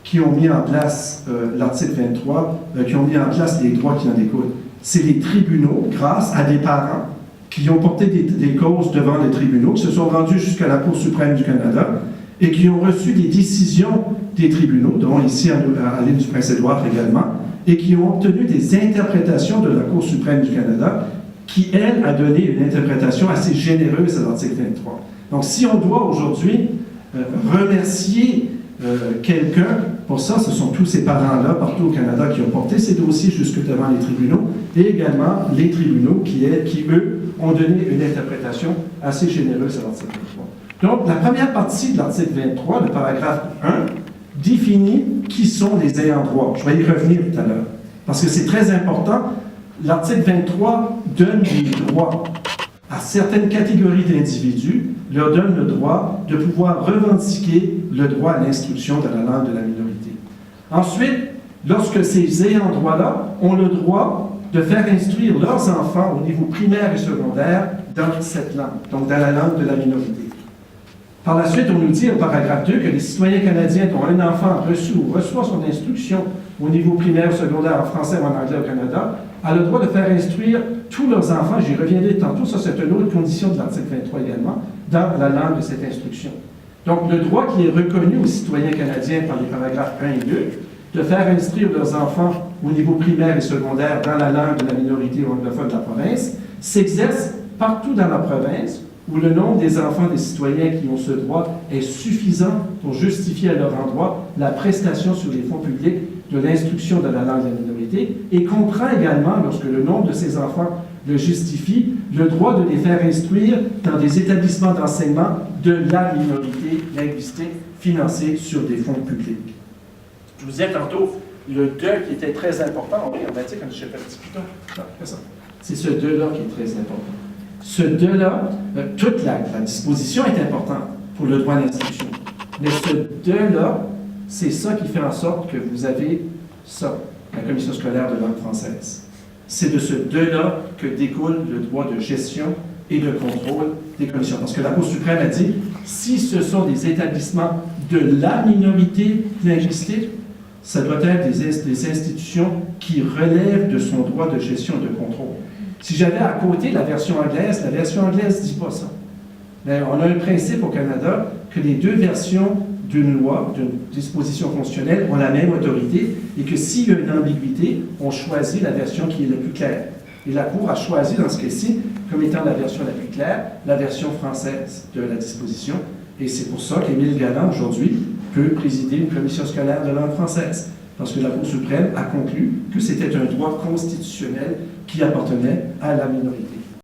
qui ont mis en place l'article 23, qui ont mis en place les droits qui en découlent. C'est les tribunaux, grâce à des parents qui ont porté des causes devant les tribunaux, qui se sont rendus jusqu'à la Cour suprême du Canada et qui ont reçu des décisions des tribunaux, dont ici à l'île du Prince-Édouard également, et qui ont obtenu des interprétations de la Cour suprême du Canada qui, elle, a donné une interprétation assez généreuse à l'article 23. Donc, si on doit aujourd'hui remercier quelqu'un, pour ça, ce sont tous ces parents-là, partout au Canada, qui ont porté ces dossiers jusque devant les tribunaux, et également les tribunaux qui, eux, ont donné une interprétation assez généreuse à l'article 23. Donc, la première partie de l'article 23, le paragraphe 1, définit qui sont les ayants droit. Je vais y revenir tout à l'heure, parce que c'est très important. L'article 23 donne des droits à certaines catégories d'individus, leur donne le droit de pouvoir revendiquer le droit à l'instruction de la langue de la minorité. Ensuite, lorsque ces ayants droit-là ont le droit de faire instruire leurs enfants au niveau primaire et secondaire dans cette langue, donc dans la langue de la minorité. Par la suite, on nous dit au paragraphe 2 que les citoyens canadiens dont un enfant a reçu ou reçoit son instruction au niveau primaire ou secondaire en français ou en anglais au Canada a le droit de faire instruire tous leurs enfants, j'y reviendrai tantôt, ça c'est une autre condition de l'article 23 également, dans la langue de cette instruction. Donc le droit qui est reconnu aux citoyens canadiens par les paragraphes 1 et 2, de faire instruire leurs enfants au niveau primaire et secondaire dans la langue de la minorité anglophone de la province, s'exerce partout dans la province où le nombre des enfants des citoyens qui ont ce droit est suffisant pour justifier à leur endroit la prestation sur les fonds publics de l'instruction de la langue de la minorité et comprend également, lorsque le nombre de ces enfants le justifie, le droit de les faire instruire dans des établissements d'enseignement de la minorité linguistique financés sur des fonds publics. Je vous disais tantôt, le 2 qui était très important, oui, on va dire quand je fais un petit putain, c'est ce 2-là qui est très important. Ce 2-là, toute la disposition est importante pour le droit à l'instruction. Mais ce 2-là, c'est ça qui fait en sorte que vous avez ça, la commission scolaire de langue française. C'est de ce 2-là que découle le droit de gestion et de contrôle des commissions. Parce que la Cour suprême a dit, si ce sont des établissements de la minorité linguistique, ça doit être des institutions qui relèvent de son droit de gestion et de contrôle. Si j'avais à côté la version anglaise ne dit pas ça. Mais on a un principe au Canada que les deux versions d'une loi, d'une disposition constitutionnelle, ont la même autorité et que s'il y a une ambiguïté, on choisit la version qui est la plus claire. Et la Cour a choisi, dans ce cas-ci, comme étant la version la plus claire, la version française de la disposition. Et c'est pour ça qu'Émile Galland, aujourd'hui, peut présider une commission scolaire de langue française. Parce que la Cour suprême a conclu que c'était un droit constitutionnel qui appartenait à la minorité.